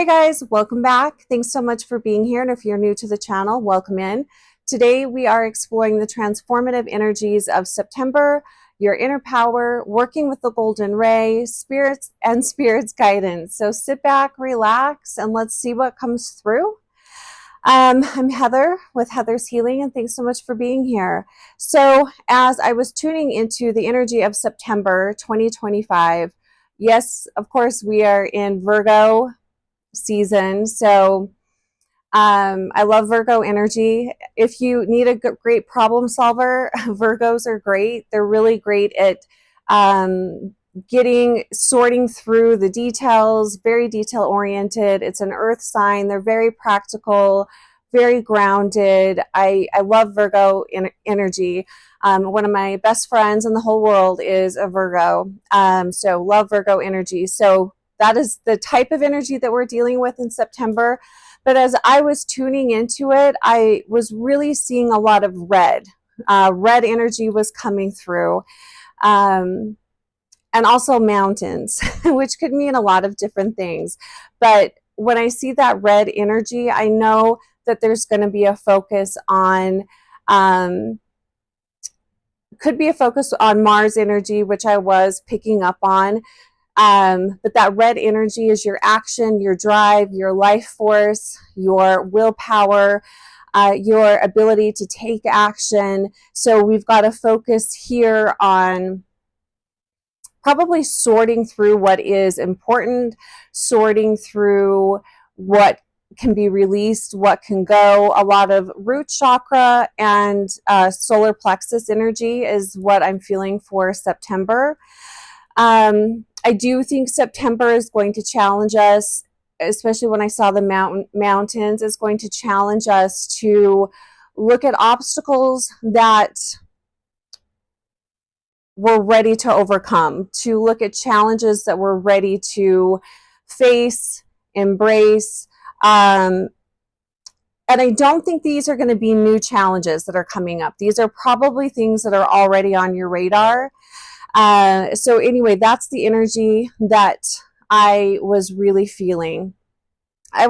Hey guys, welcome back. Thanks so much for being here. And if you're new to the channel, welcome in. Today we are exploring the transformative energies of September, your inner power, working with the golden ray, spirits and spirits guidance. So sit back, relax, and let's see what comes through. I'm Heather with Heather's Healing, and thanks so much for being here. So as I was tuning into the energy of September 2025, yes, of course, we are in Virgo season. So I love Virgo energy. If you need a great problem solver, Virgos are great. They're really great at sorting through the details, very detail oriented. It's an earth sign. They're very practical, very grounded. I love Virgo energy. One of my best friends in the whole world is a Virgo. So love Virgo energy. So that is the type of energy that we're dealing with in September. But as I was tuning into it, I was really seeing a lot of red. Red energy was coming through. And also mountains, which could mean a lot of different things. But when I see that red energy, I know that there's going to be a focus on, could be a focus on Mars energy, which I was picking up on. But that red energy is your action, your drive, your life force, your willpower, your ability to take action. So we've got to focus here on probably sorting through what is important, sorting through what can be released, what can go. A lot of root chakra and solar plexus energy is what I'm feeling for September. I do think September is going to challenge us, especially when I saw the mountains, is going to challenge us to look at obstacles that we're ready to overcome, to look at challenges that we're ready to face, embrace. And I don't think these are going to be new challenges that are coming up. These are probably things that are already on your radar. So anyway, that's the energy that I was really feeling. I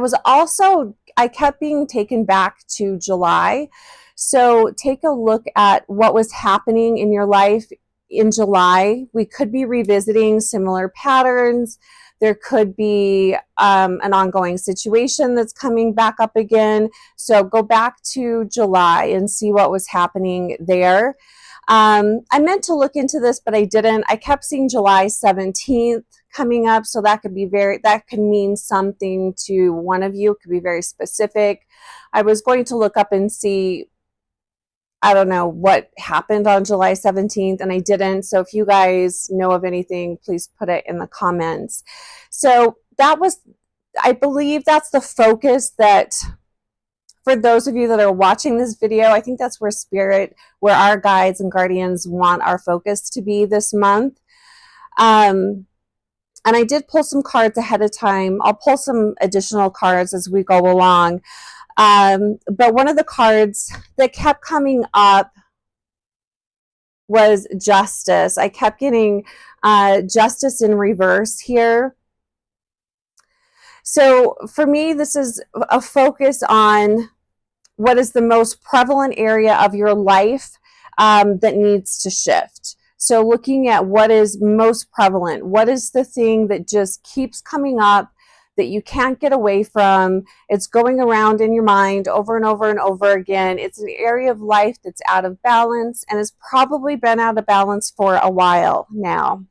kept being taken back to July. So take a look at what was happening in your life in July. We could be revisiting similar patterns. There could be an ongoing situation that's coming back up again. So go back to July and see what was happening there. I meant to look into this, but I didn't. I kept seeing July 17th coming up. So that could mean something to one of you. It could be very specific. I was going to look up and see, I don't know what happened on July 17th, and I didn't. So if you guys know of anything, please put it in the comments. So I believe that's the focus that, for those of you that are watching this video, I think that's where our guides and guardians want our focus to be this month. And I did pull some cards ahead of time. I'll pull some additional cards as we go along. But one of the cards that kept coming up was justice. I kept getting justice in reverse here. So for me, this is a focus on what is the most prevalent area of your life that needs to shift. So looking at what is most prevalent, what is the thing that just keeps coming up that you can't get away from. It's going around in your mind over and over and over again. It's an area of life that's out of balance and has probably been out of balance for a while now.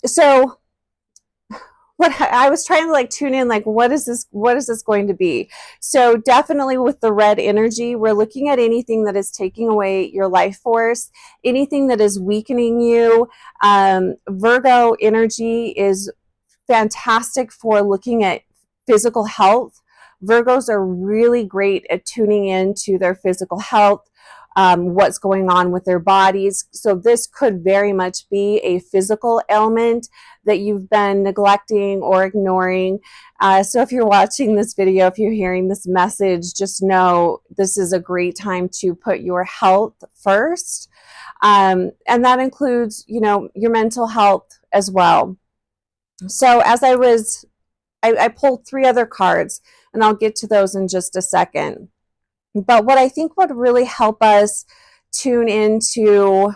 So what I was trying to tune in, what is this going to be? So definitely with the red energy, we're looking at anything that is taking away your life force, anything that is weakening you. Virgo energy is fantastic for looking at physical health. Virgos are really great at tuning into their physical health, what's going on with their bodies. So this could very much be a physical ailment that you've been neglecting or ignoring. So if you're watching this video, if you're hearing this message, just know this is a great time to put your health first. And that includes, your mental health as well. So as I was I pulled 3 other cards, and I'll get to those in just a second. But what I think would really help us tune into,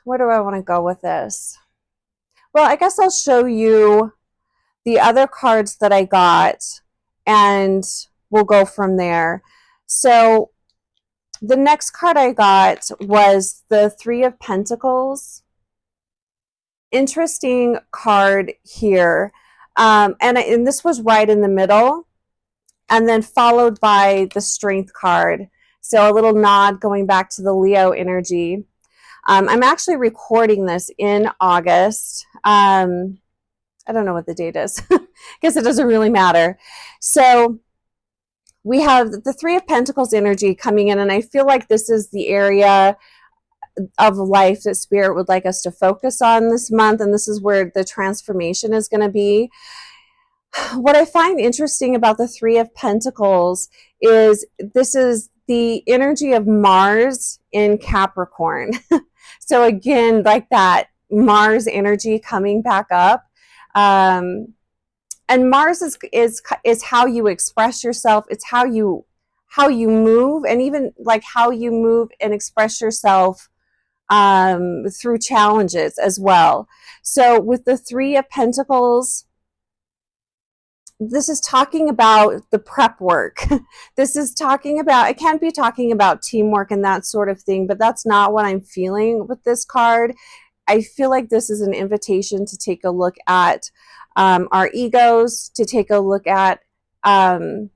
where do I want to go with this? Well, I guess I'll show you the other cards that I got, and we'll go from there. So the next card I got was the 3 of Pentacles. Interesting card here. And this was right in the middle, and then followed by the Strength card. So a little nod going back to the Leo energy. I'm actually recording this in August. I don't know what the date is. I guess it doesn't really matter. So we have the 3 of Pentacles energy coming in, and I feel like this is the area of life that Spirit would like us to focus on this month, and this is where the transformation is going to be. What I find interesting about the 3 of Pentacles is this is the energy of Mars in Capricorn. So again, like that Mars energy coming back up. And Mars is how you express yourself. It's how you move, and even like how you move and express yourself through challenges as well. So with the 3 of Pentacles, this is talking about the prep work. This is talking about, I can't be talking about teamwork and that sort of thing, but that's not what I'm feeling with this card. I feel like this is an invitation to take a look at our egos, to take a look at our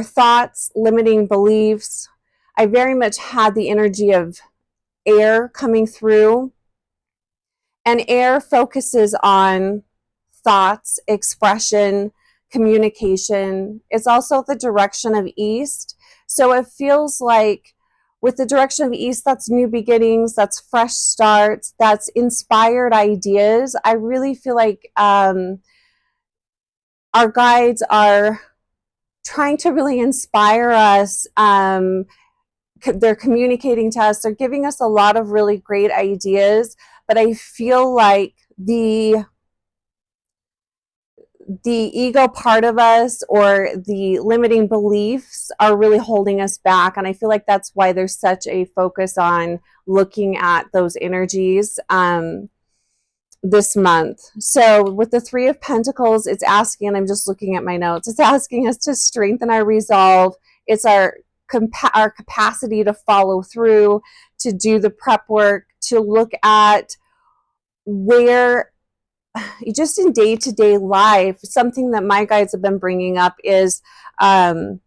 thoughts, limiting beliefs. I very much had the energy of air coming through, and air focuses on thoughts, expression, communication. It's also the direction of east. So it feels like with the direction of east, that's new beginnings, that's fresh starts, that's inspired ideas. I really feel like our guides are trying to really inspire us. They're communicating to us. They're giving us a lot of really great ideas, but I feel like the ego part of us or the limiting beliefs are really holding us back. And I feel like that's why there's such a focus on looking at those energies this month. So with the 3 of Pentacles, it's asking, and I'm just looking at my notes, it's asking us to strengthen our resolve. It's our capacity to follow through, to do the prep work, to look at where, just in day-to-day life, something that my guides have been bringing up is writing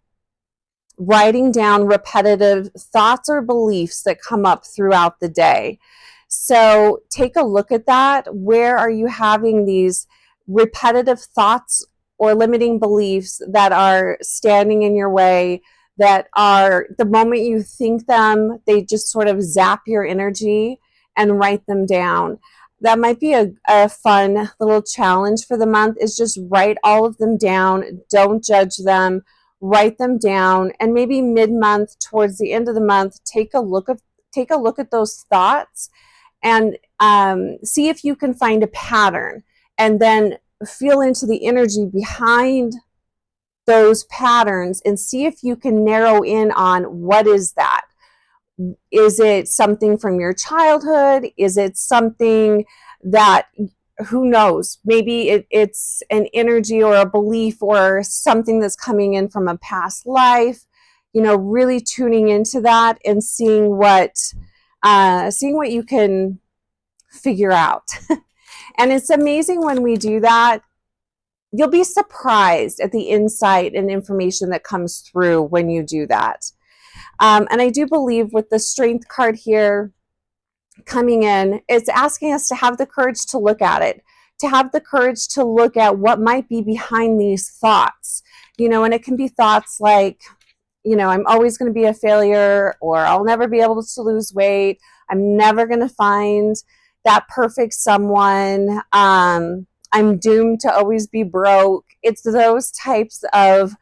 down repetitive thoughts or beliefs that come up throughout the day. So take a look at that. Where are you having these repetitive thoughts or limiting beliefs that are standing in your way, that are, the moment you think them, they just sort of zap your energy, and write them down. That might be a fun little challenge for the month, is just write all of them down. Don't judge them. Write them down, and maybe mid-month, towards the end of the month, take a look at those thoughts, and see if you can find a pattern, and then feel into the energy behind those patterns and see if you can narrow in on what is that. Is it something from your childhood? Is it something that, who knows, maybe it's an energy or a belief or something that's coming in from a past life, really tuning into that and seeing what you can figure out. And it's amazing when we do that. You'll be surprised at the insight and information that comes through when you do that. And I do believe with the Strength card here coming in, it's asking us to have the courage to look at it, to have the courage to look at what might be behind these thoughts. And it can be thoughts like, I'm always going to be a failure, or I'll never be able to lose weight. I'm never going to find that perfect someone. I'm doomed to always be broke. It's those types of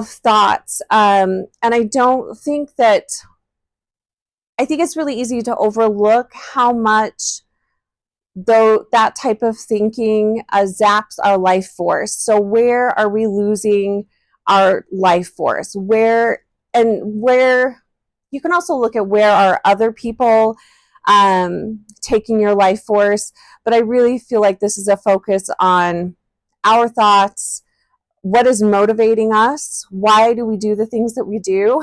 thoughts. And I think it's really easy to overlook how much though that type of thinking zaps our life force. So where are we losing our life force? Where you can also look at where are other people taking your life force, but I really feel like this is a focus on our thoughts. What is motivating us? Why do we do the things that we do?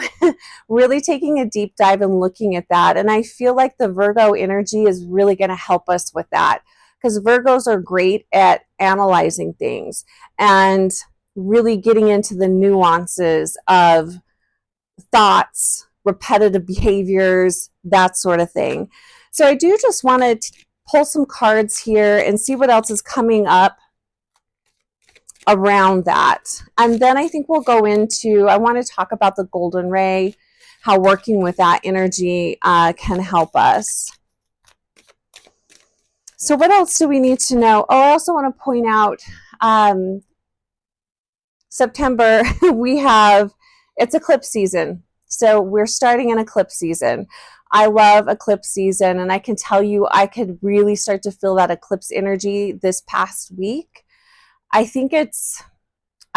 Really taking a deep dive and looking at that. And I feel like the Virgo energy is really going to help us with that, because Virgos are great at analyzing things and really getting into the nuances of thoughts, repetitive behaviors, that sort of thing. So I do just want to pull some cards here and see what else is coming up around that. And then I think we'll go into, I want to talk about the golden ray, how working with that energy can help us. So what else do we need to know? Oh, I also want to point out September, it's eclipse season. So we're starting an eclipse season. I love eclipse season, and I can tell you I could really start to feel that eclipse energy this past week. I think I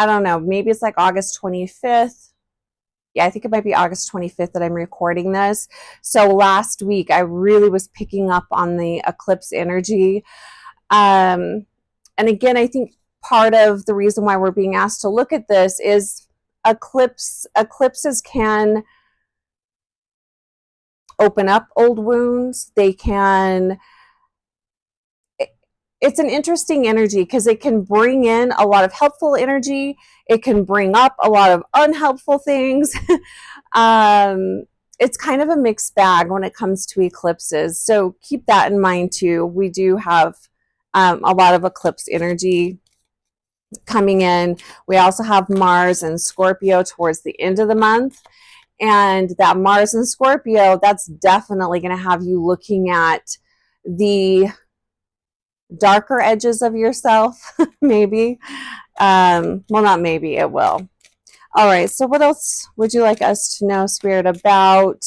don't know, maybe it's like August 25th. Yeah, I think it might be August 25th that I'm recording this. So last week, I really was picking up on the eclipse energy. And again, I think part of the reason why we're being asked to look at this is eclipses can open up old wounds. It's an interesting energy because it can bring in a lot of helpful energy. It can bring up a lot of unhelpful things. It's kind of a mixed bag when it comes to eclipses. So keep that in mind too. We do have a lot of eclipse energy coming in. We also have Mars and Scorpio towards the end of the month. And that Mars and Scorpio, that's definitely going to have you looking at the darker edges of yourself, maybe. Well, not maybe, it will. All right, so what else would you like us to know, Spirit, about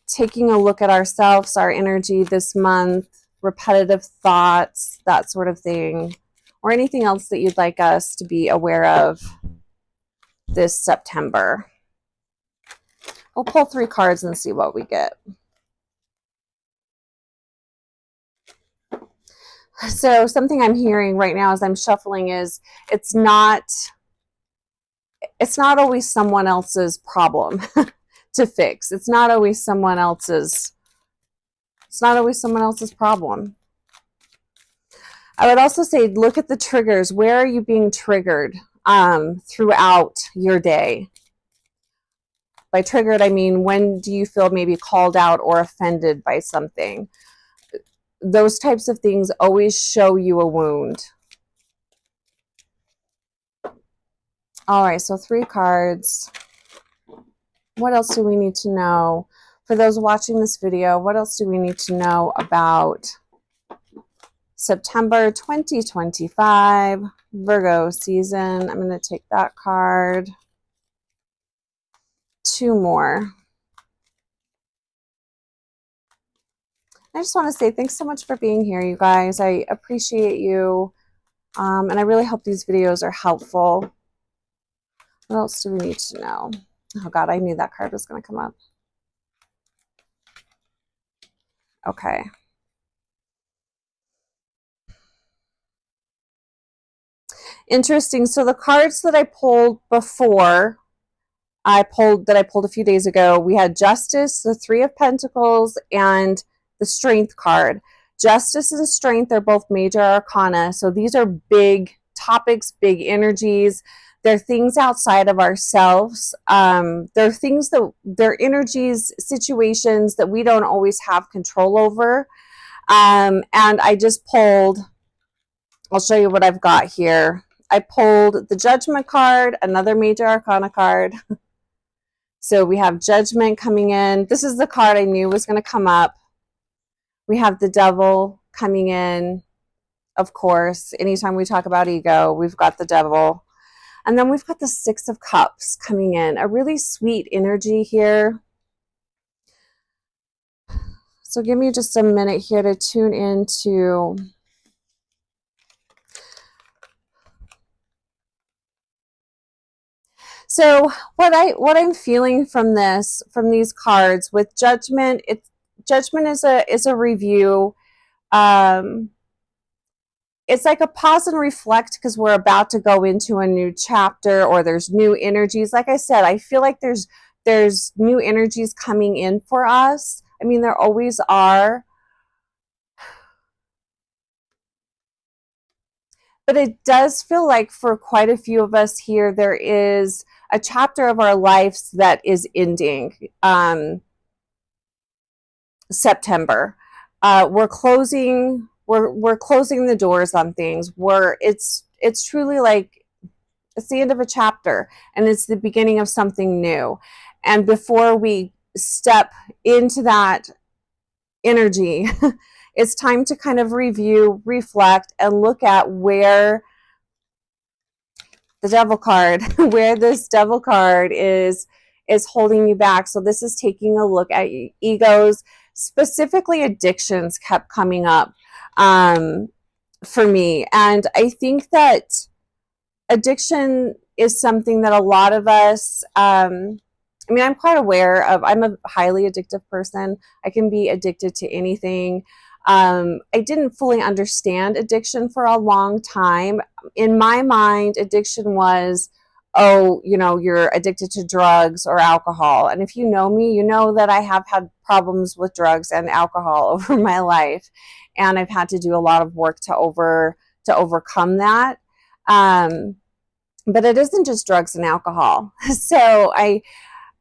taking a look at ourselves, our energy this month, repetitive thoughts, that sort of thing, or anything else that you'd like us to be aware of this September? We'll pull 3 cards and see what we get. So something I'm hearing right now as I'm shuffling is it's not always someone else's problem to fix. It's not always someone else's problem. I would also say look at the triggers. Where are you being triggered throughout your day? By triggered, I mean, when do you feel maybe called out or offended by something? Those types of things always show you a wound. All right, so 3 cards. What else do we need to know? For those watching this video, what else do we need to know about September 2025 Virgo season? I'm going to take that card. 2 more. I just want to say thanks so much for being here, you guys. I appreciate you, and I really hope these videos are helpful. What else do we need to know? Oh God, I knew that card was going to come up. Okay. Interesting. So the cards that I pulled before, I pulled a few days ago, we had Justice, the 3 of Pentacles, and the Strength card. Justice and Strength are both major arcana. So these are big topics, big energies. They're things outside of ourselves. They're energies, situations that we don't always have control over. And I just pulled, I'll show you what I've got here. I pulled the Judgment card, another major arcana card. So we have Judgment coming in. This is the card I knew was going to come up. We have the Devil coming in, of course. Anytime we talk about ego, we've got the Devil. And then we've got the 6 of Cups coming in. A really sweet energy here. So give me just a minute here to tune into. So what I'm feeling from these cards with judgment, judgment is a review. It's like a pause and reflect because we're about to go into a new chapter, or there's new energies. Like I said, I feel like there's new energies coming in for us. I mean, there always are. But it does feel like for quite a few of us here, there is a chapter of our lives that is ending. September. We're closing the doors on things. It's truly like it's the end of a chapter and it's the beginning of something new. And before we step into that energy, it's time to kind of review, reflect, and look at where the devil card, where this devil card is holding you back. So this is taking a look at egos, specifically addictions kept coming up for me. And I think that addiction is something that a lot of us, I mean, I'm quite aware of. I'm a highly addictive person. I can be addicted to anything. I didn't fully understand addiction for a long time. In my mind, addiction was, oh, you know, you're addicted to drugs or alcohol. And if you know me, you know that I have had problems with drugs and alcohol over my life. And I've had to do a lot of work to overcome that. But it isn't just drugs and alcohol. So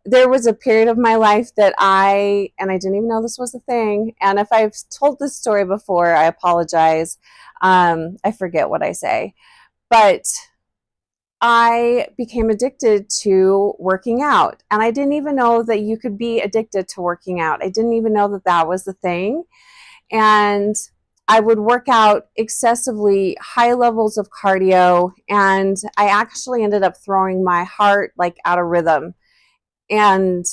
there was a period of my life that I didn't even know this was a thing. And if I've told this story before, I apologize. I forget what I say. But I became addicted to working out. And I didn't even know that you could be addicted to working out. I didn't even know that that was the thing. And I would work out excessively high levels of cardio. And I actually ended up throwing my heart like out of rhythm and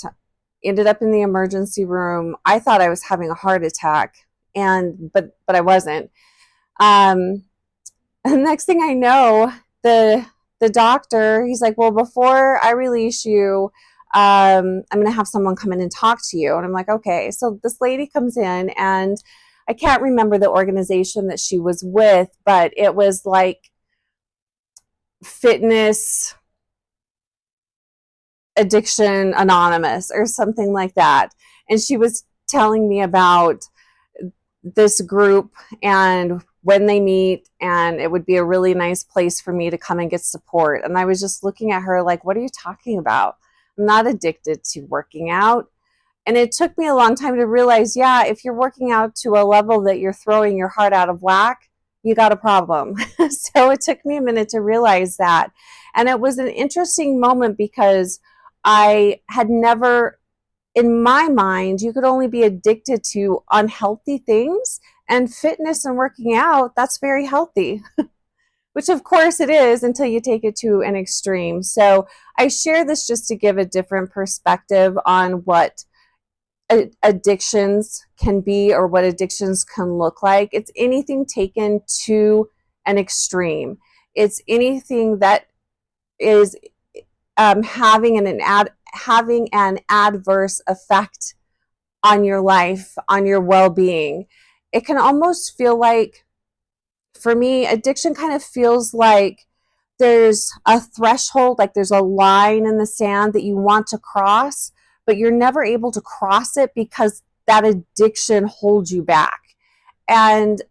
ended up in the emergency room. I thought I was having a heart attack, but I wasn't. And the next thing I know, the doctor, he's like, well, before I release you, I'm going to have someone come in and talk to you. And I'm like, okay. So this lady comes in, and I can't remember the organization that she was with, but it was like Fitness Addiction Anonymous or something like that. And she was telling me about this group and when they meet, and it would be a really nice place for me to come and get support. And I was just looking at her like, what are you talking about? I'm not addicted to working out. And it took me a long time to realize, yeah, if you're working out to a level that you're throwing your heart out of whack, you got a problem. So it took me a minute to realize that. And it was an interesting moment because I had never, in my mind, you could only be addicted to unhealthy things, and fitness and working out, that's very healthy, which of course it is until you take it to an extreme. So I share this just to give a different perspective on what addictions can be or what addictions can look like. It's anything taken to an extreme. It's anything that is having an adverse effect on your life, on your well-being. It can almost feel like, for me, addiction kind of feels like there's a threshold, like there's a line in the sand that you want to cross, but you're never able to cross it because that addiction holds you back. And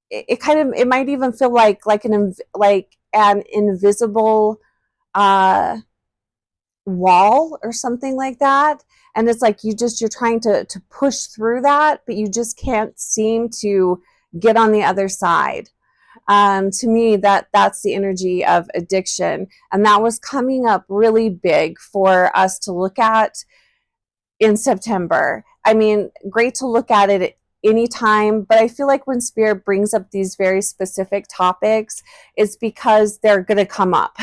it might even feel like an invisible wall or something like that. And it's like you're trying to push through that, but you just can't seem to get on the other side. To me, that's the energy of addiction. And that was coming up really big for us to look at in September. I mean, great to look at it anytime, but I feel like when Spirit brings up these very specific topics, it's because they're going to come up.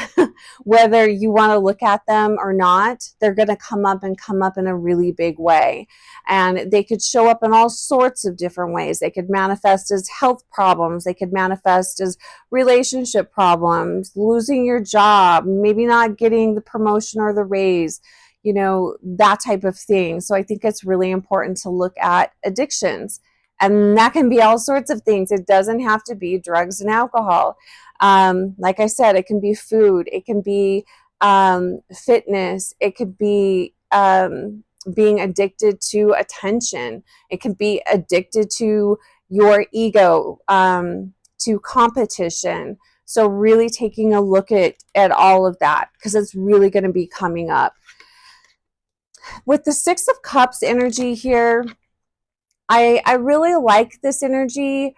Whether you want to look at them or not, they're going to come up and come up in a really big way. And they could show up in all sorts of different ways. They could manifest as health problems. They could manifest as relationship problems, losing your job, maybe not getting the promotion or the raise, you know, that type of thing. So I think it's really important to look at addictions. And that can be all sorts of things. It doesn't have to be drugs and alcohol. Like I said, it can be food. It can be fitness. It could be being addicted to attention. It can be addicted to your ego, to competition. So really taking a look at all of that, because it's really going to be coming up. With the Six of Cups energy here, I really like this energy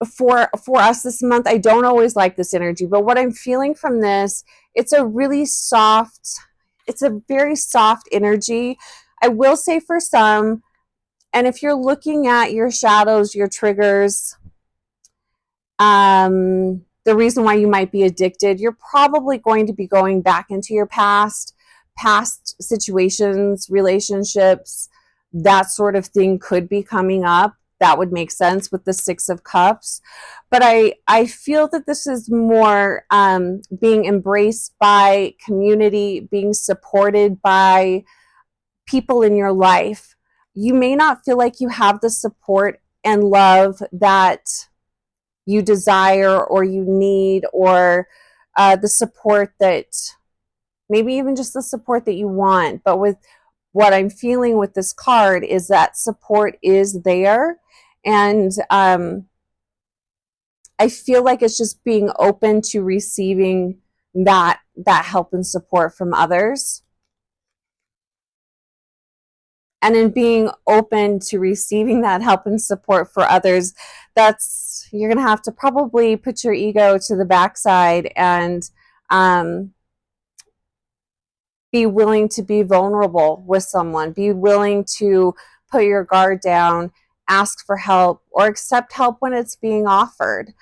for us this month. I don't always like this energy, but what I'm feeling from this, it's a really soft, it's a very soft energy. I will say for some, and if you're looking at your shadows, your triggers, the reason why you might be addicted, you're probably going to be going back into your past situations, relationships, that sort of thing could be coming up. That would make sense with the Six of Cups. But I feel that this is more being embraced by community, being supported by people in your life. You may not feel like you have the support and love that you desire or you need, or the support that, maybe even just the support that you want. But with what I'm feeling with this card is that support is there. And I feel like it's just being open to receiving that help and support from others. And in being open to receiving that help and support for others, that's, you're going to have to probably put your ego to the backside and be willing to be vulnerable with someone, be willing to put your guard down, ask for help, or accept help when it's being offered.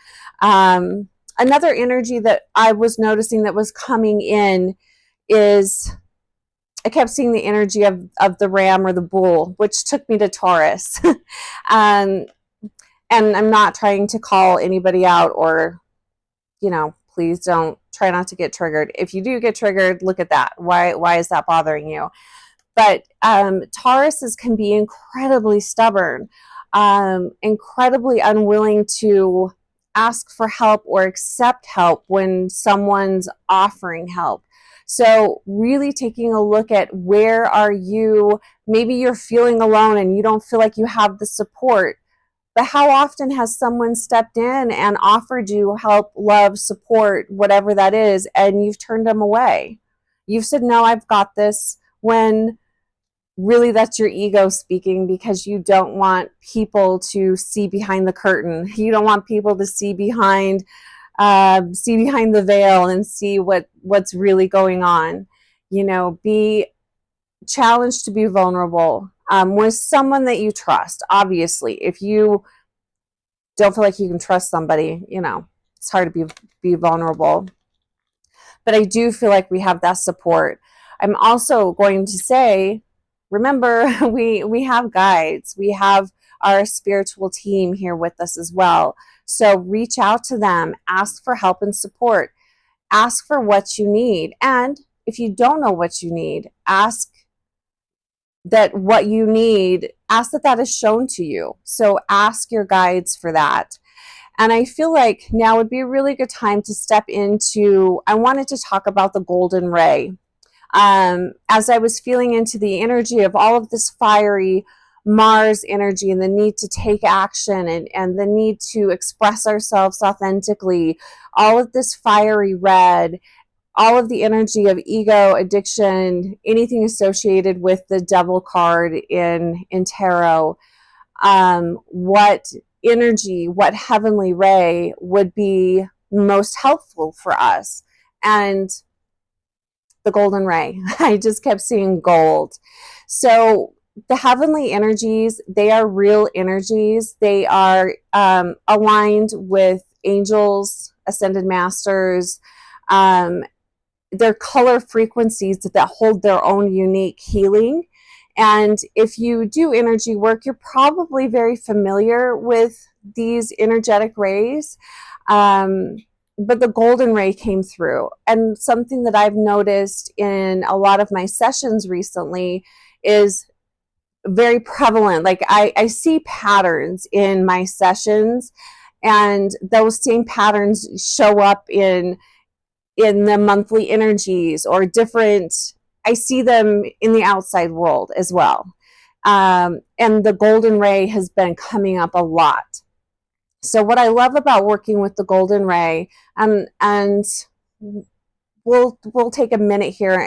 Another energy that I was noticing that was coming in is, I kept seeing the energy of the ram or the bull, which took me to Taurus. And I'm not trying to call anybody out, or, you know, please don't, try not to get triggered. If you do get triggered, look at that. Why is that bothering you? But Tauruses can be incredibly stubborn, incredibly unwilling to ask for help or accept help when someone's offering help. So really taking a look at, where are you? Maybe you're feeling alone and you don't feel like you have the support. But how often has someone stepped in and offered you help, love, support, whatever that is, and you've turned them away? You've said, no, I've got this, when really that's your ego speaking, because you don't want people to see behind the curtain. You don't want people to see behind the veil and see what's really going on. You know, be challenged to be vulnerable with someone that you trust. Obviously, if you don't feel like you can trust somebody, you know, it's hard to be vulnerable. But I do feel like we have that support. I'm also going to say, remember, we have guides. We have our spiritual team here with us as well. So reach out to them, ask for help and support, ask for what you need. And if you don't know what you need, ask that what you need, ask that is shown to you. So ask your guides for that. And I feel like now would be a really good time to step into, I wanted to talk about the golden ray. As I was feeling into the energy of all of this fiery Mars energy and the need to take action and the need to express ourselves authentically, all of this fiery red, all of the energy of ego, addiction, anything associated with the devil card in tarot, what energy, what heavenly ray would be most helpful for us? And the golden ray. I just kept seeing gold. So the heavenly energies, they are real energies. They are aligned with angels, ascended masters. They're color frequencies that hold their own unique healing. And if you do energy work, you're probably very familiar with these energetic rays. But the golden ray came through. And something that I've noticed in a lot of my sessions recently is very prevalent. Like I see patterns in my sessions, and those same patterns show up in the monthly energies or different. I see them in the outside world as well. And the golden ray has been coming up a lot. So what I love about working with the golden ray, and we'll take a minute here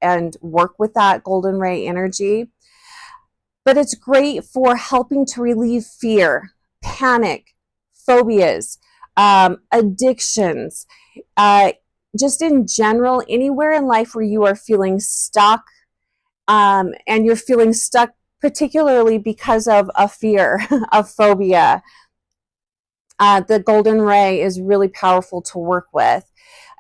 and work with that golden ray energy. But it's great for helping to relieve fear, panic, phobias, addictions, just in general, anywhere in life where you are feeling stuck, and you're feeling stuck particularly because of a fear, a phobia. The golden ray is really powerful to work with.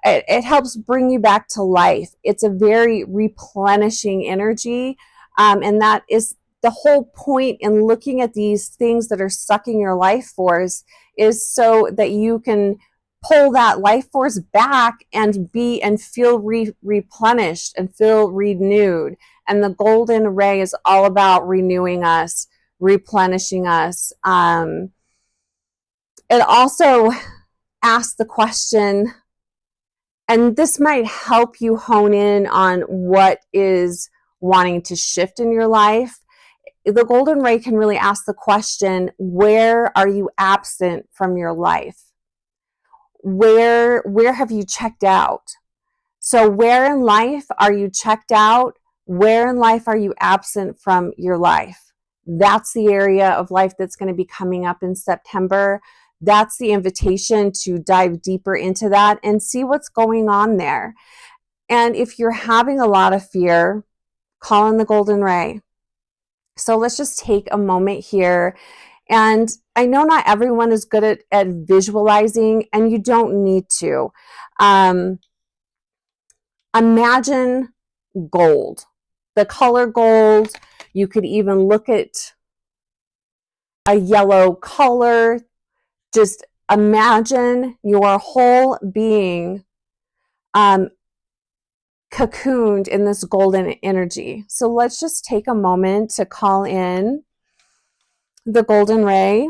It helps bring you back to life. It's a very replenishing energy, and that is the whole point in looking at these things that are sucking your life force, is so that you can pull that life force back and feel replenished and feel renewed. And the golden ray is all about renewing us, replenishing us. It also asks the question, and this might help you hone in on what is wanting to shift in your life. The golden ray can really ask the question, where are you absent from your life? Where have you checked out? So where in life are you checked out? Where in life are you absent from your life? That's the area of life that's going to be coming up in September. That's the invitation to dive deeper into that and see what's going on there. And if you're having a lot of fear, call in the golden ray. So let's just take a moment here. And I know not everyone is good at visualizing, and you don't need to. Imagine gold, the color gold. You could even look at a yellow color. Just imagine your whole being cocooned in this golden energy. So let's just take a moment to call in the golden ray.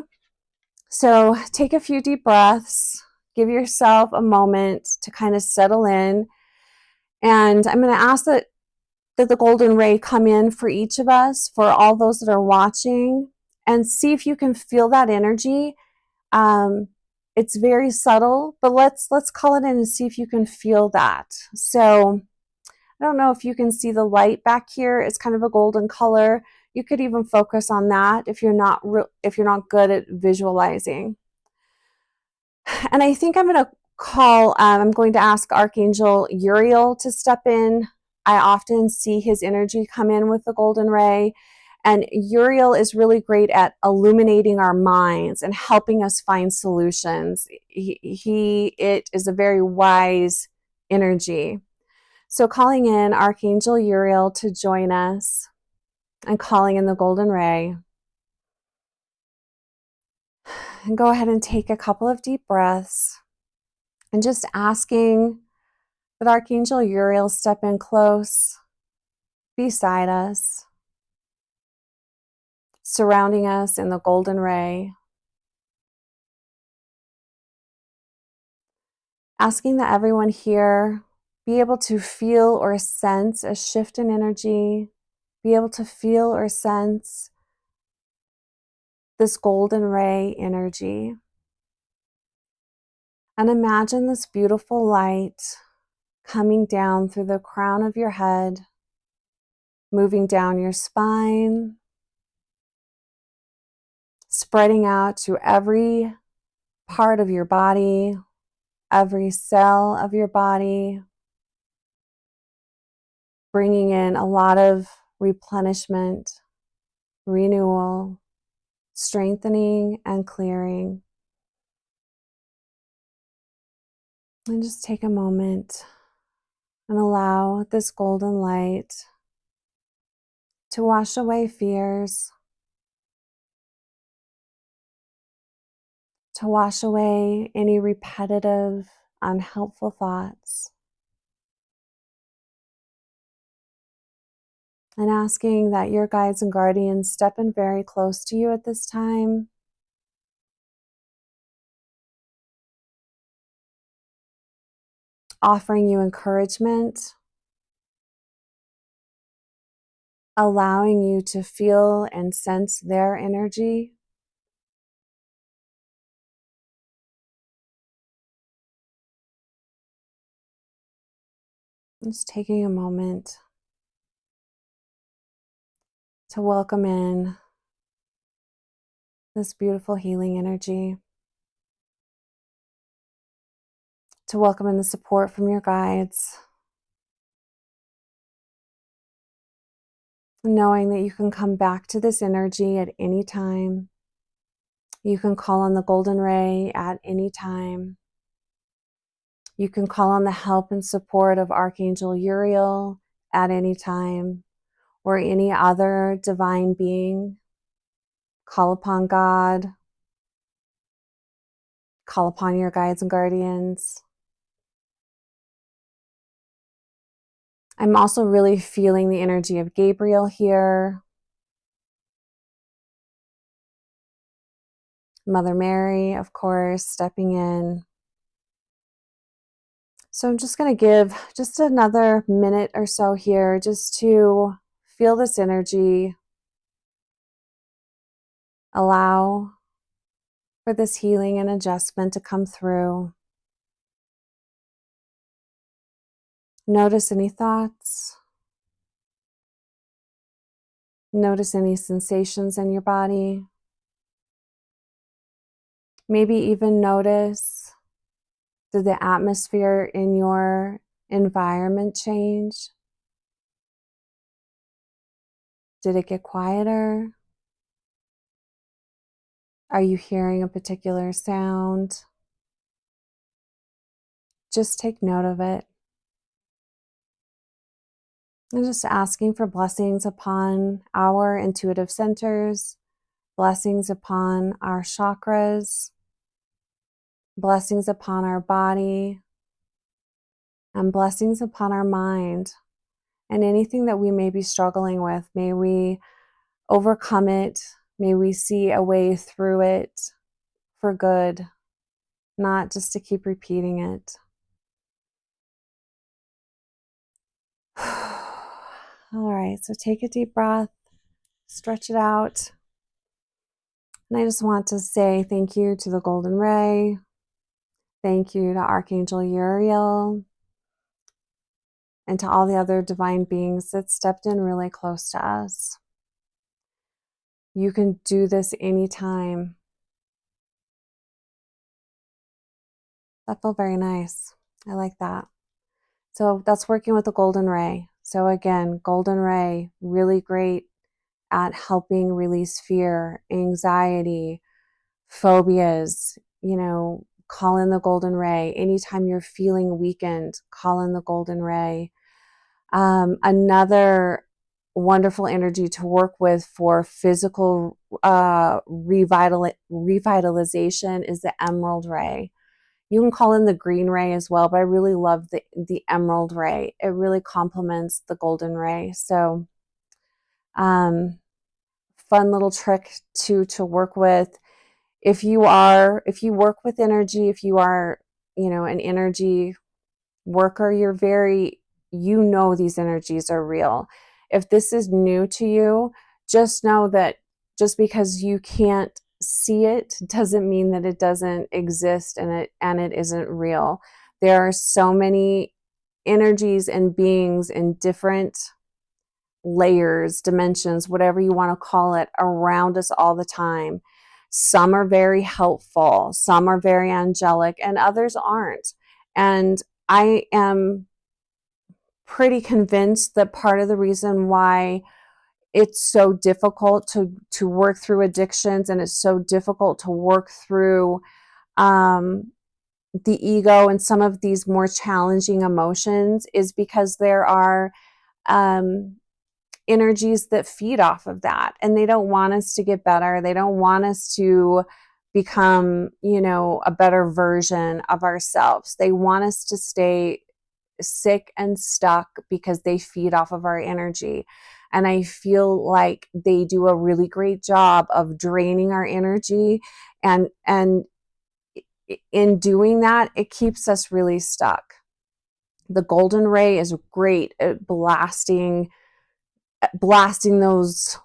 So take a few deep breaths, give yourself a moment to kind of settle in. And I'm going to ask that the golden ray come in for each of us, for all those that are watching, and see if you can feel that energy. It's very subtle, but let's call it in and see if you can feel that. So I don't know if you can see the light back here. It's kind of a golden color. You could even focus on that if you're not good at visualizing. And I think I'm going to ask Archangel Uriel to step in. I often see his energy come in with the golden ray. And Uriel is really great at illuminating our minds and helping us find solutions. It is a very wise energy. So calling in Archangel Uriel to join us and calling in the golden ray. And go ahead and take a couple of deep breaths and just asking that Archangel Uriel step in close beside us, surrounding us in the golden ray. Asking that everyone here be able to feel or sense a shift in energy, be able to feel or sense this golden ray energy. And imagine this beautiful light coming down through the crown of your head, moving down your spine, spreading out to every part of your body, every cell of your body, bringing in a lot of replenishment, renewal, strengthening, and clearing. And just take a moment and allow this golden light to wash away fears, to wash away any repetitive, unhelpful thoughts, and asking that your guides and guardians step in very close to you at this time, offering you encouragement, allowing you to feel and sense their energy. Just taking a moment to welcome in this beautiful healing energy, to welcome in the support from your guides, knowing that you can come back to this energy at any time. You can call on the golden ray at any time. You can call on the help and support of Archangel Uriel at any time, or any other divine being. Call upon God. Call upon your guides and guardians. I'm also really feeling the energy of Gabriel here. Mother Mary, of course, stepping in. So I'm just going to give just another minute or so here just to feel this energy. Allow for this healing and adjustment to come through. Notice any thoughts. Notice any sensations in your body. Maybe even notice, did the atmosphere in your environment change? Did it get quieter? Are you hearing a particular sound? Just take note of it. And just asking for blessings upon our intuitive centers, blessings upon our chakras, blessings upon our body, and blessings upon our mind. And anything that we may be struggling with, may we overcome it. May we see a way through it for good, not just to keep repeating it. All right, so take a deep breath, stretch it out. And I just want to say thank you to the Golden Ray. Thank you to Archangel Uriel and to all the other divine beings that stepped in really close to us. You can do this anytime. That felt very nice. I like that. So that's working with the Golden Ray. So again, Golden Ray, really great at helping release fear, anxiety, phobias. Call in the Golden Ray. Anytime you're feeling weakened, call in the Golden Ray. Another wonderful energy to work with for physical revitalization is the Emerald Ray. You can call in the Green Ray as well, but I really love the Emerald Ray. It really complements the Golden Ray. So fun little trick to work with. If you work with energy, if you are, an energy worker, these energies are real. If this is new to you, just know that just because you can't see it doesn't mean that it doesn't exist and it isn't real. There are so many energies and beings in different layers, dimensions, whatever you want to call it, around us all the time. Some are very helpful, some are very angelic, and others aren't. And I am pretty convinced that part of the reason why it's so difficult to work through addictions, and it's so difficult to work through the ego and some of these more challenging emotions, is because there are energies that feed off of that, and they don't want us to get better. They don't want us to become, you know, a better version of ourselves. They want us to stay sick and stuck because they feed off of our energy. And I feel like they do a really great job of draining our energy, and in doing that, it keeps us really stuck. The golden ray is great at blasting those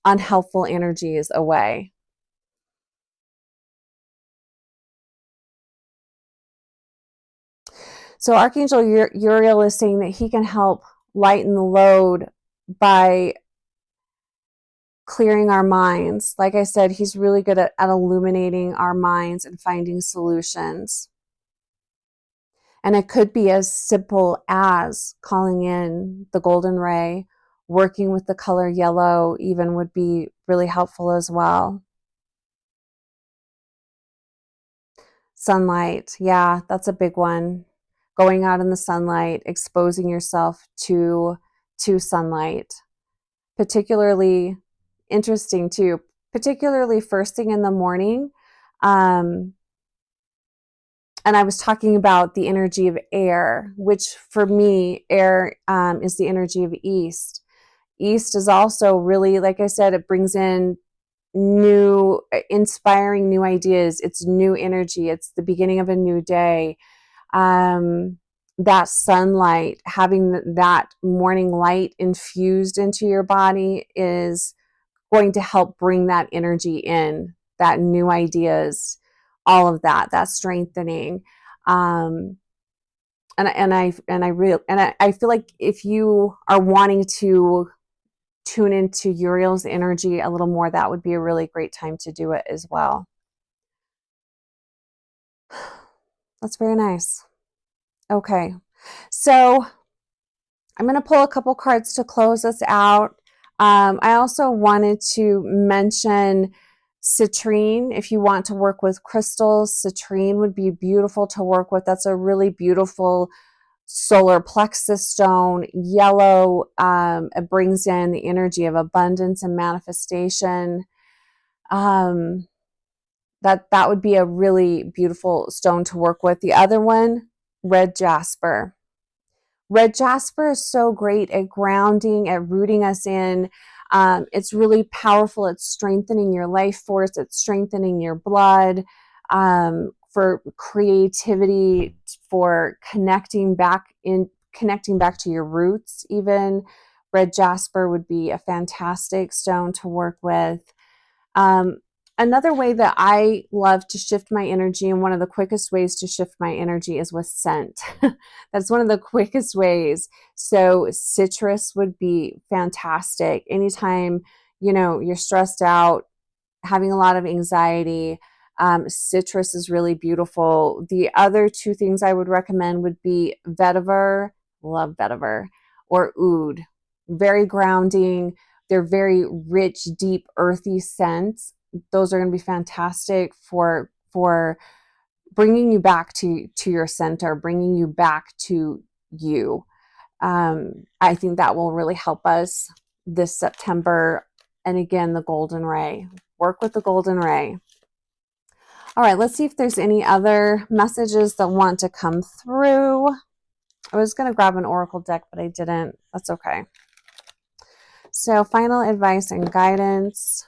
unhelpful energies away. So Archangel Uriel is saying that he can help lighten the load by clearing our minds. Like I said, he's really good at illuminating our minds and finding solutions. And it could be as simple as calling in the golden ray. Working with the color yellow even would be really helpful as well. Sunlight, yeah, that's a big one. Going out in the sunlight, exposing yourself to sunlight. Particularly interesting too, particularly first thing in the morning. And I was talking about the energy of air, which for me, air is the energy of east. East is also really, like I said, it brings in new, inspiring new ideas. It's new energy. It's the beginning of a new day. That sunlight, having that morning light infused into your body is going to help bring that energy in, that new ideas, all of that strengthening. And I feel like if you are wanting to tune into Uriel's energy a little more, that would be a really great time to do it as well. That's very nice. Okay, so I'm going to pull a couple cards to close us out. I also wanted to mention citrine. If you want to work with crystals, citrine would be beautiful to work with. That's a really beautiful solar plexus stone. Yellow, it brings in the energy of abundance and manifestation. That would be a really beautiful stone to work with. The other one, red jasper. Red jasper is so great at grounding, at rooting us in. It's really powerful. It's strengthening your life force. It's strengthening your blood, for creativity, for connecting back to your roots. Even red jasper would be a fantastic stone to work with. Another way that I love to shift my energy, and one of the quickest ways to shift my energy, is with scent. That's one of the quickest ways. So citrus would be fantastic. Anytime, you know, you're stressed out, having a lot of anxiety, citrus is really beautiful. The other two things I would recommend would be vetiver, love vetiver, or oud. Very grounding. They're very rich, deep, earthy scents. Those are going to be fantastic for bringing you back to your center, bringing you back to you. I think that will really help us this September. And again, the golden ray. Work with the golden ray. All right, let's see if there's any other messages that want to come through. I was going to grab an oracle deck, but I didn't. That's okay. So, final advice and guidance.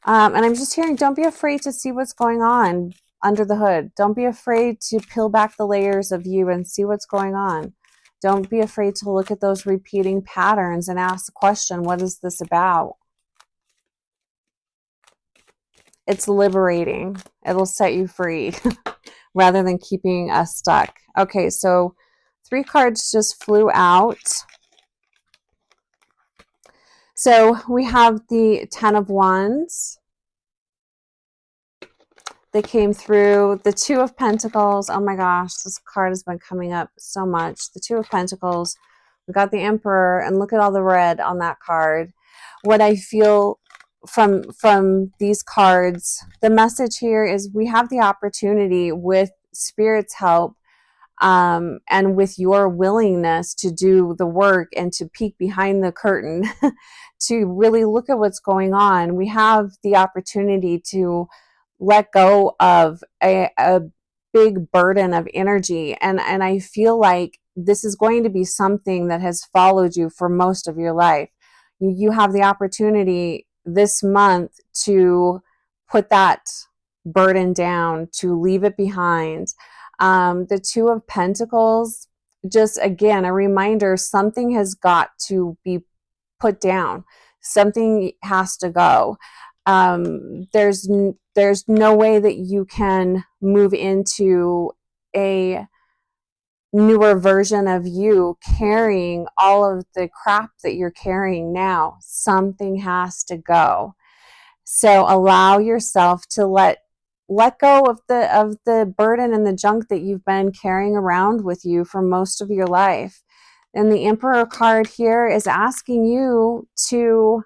And I'm just hearing, don't be afraid to see what's going on under the hood. Don't be afraid to peel back the layers of you and see what's going on. Don't be afraid to look at those repeating patterns and ask the question, what is this about? It's liberating. It'll set you free rather than keeping us stuck. Okay, so 3 cards just flew out. So we have the 10 of Wands, that came through. The Two of Pentacles. Oh my gosh, this card has been coming up so much. The Two of Pentacles. We got the Emperor, and look at all the red on that card. What I feel from these cards, the message here is we have the opportunity, with Spirit's help, and with your willingness to do the work and to peek behind the curtain to really look at what's going on. We have the opportunity to let go of a big burden of energy. And I feel like this is going to be something that has followed you for most of your life. You have the opportunity this month to put that burden down, to leave it behind. The Two of Pentacles, just again, a reminder, something has got to be put down. Something has to go. There's no way that you can move into a newer version of you carrying all of the crap that you're carrying now. Something has to go. So allow yourself to let go of the burden and the junk that you've been carrying around with you for most of your life. And the Emperor card here is asking you to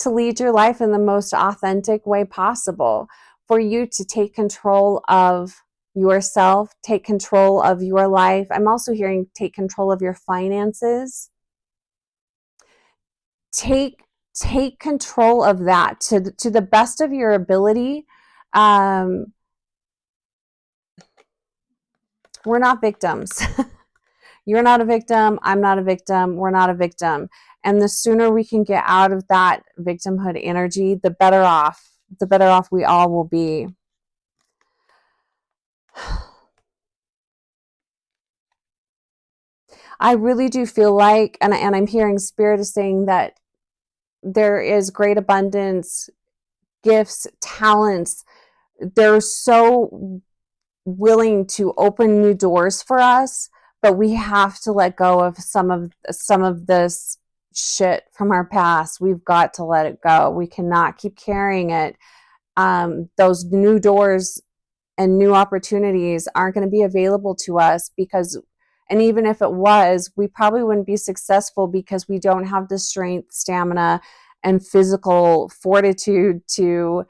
lead your life in the most authentic way possible, for you to take control of yourself, take control of your life. I'm also hearing take control of your finances. Take control of that to the best of your ability. We're not victims. You're not a victim. I'm not a victim. We're not a victim. And the sooner we can get out of that victimhood energy, the better off we all will be. I really do feel like, and I'm hearing Spirit is saying that there is great abundance, gifts, talents. They're so willing to open new doors for us, but we have to let go of some of this shit from our past. We've got to let it go. We cannot keep carrying it. Those new doors and new opportunities aren't going to be available to us because, and even if it was, we probably wouldn't be successful because we don't have the strength, stamina, and physical fortitude to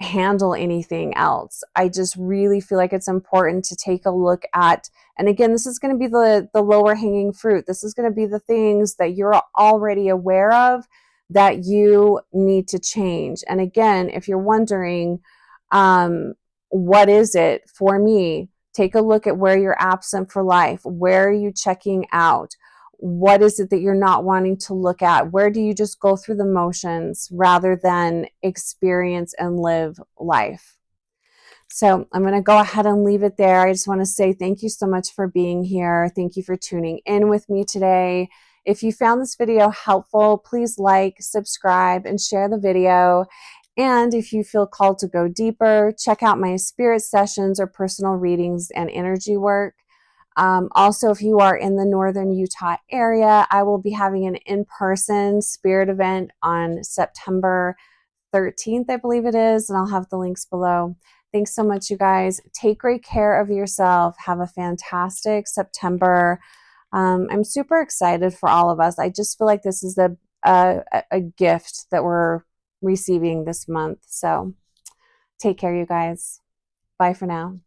handle anything else. I just really feel like it's important to take a look at, and again, this is going to be the lower hanging fruit. This is going to be the things that you're already aware of that you need to change. And again, if you're wondering, what is it for me? Take a look at where you're absent for life. Where are you checking out? What is it that you're not wanting to look at? Where do you just go through the motions rather than experience and live life? So I'm going to go ahead and leave it there. I just want to say thank you so much for being here. Thank you for tuning in with me today. If you found this video helpful, please like, subscribe, and share the video. And if you feel called to go deeper, check out my spirit sessions or personal readings and energy work. Also, if you are in the northern Utah area, I will be having an in-person spirit event on September 13th, I believe it is, and I'll have the links below. Thanks so much, you guys. Take great care of yourself. Have a fantastic September. I'm super excited for all of us. I just feel like this is a gift that we're receiving this month. So take care, you guys. Bye for now.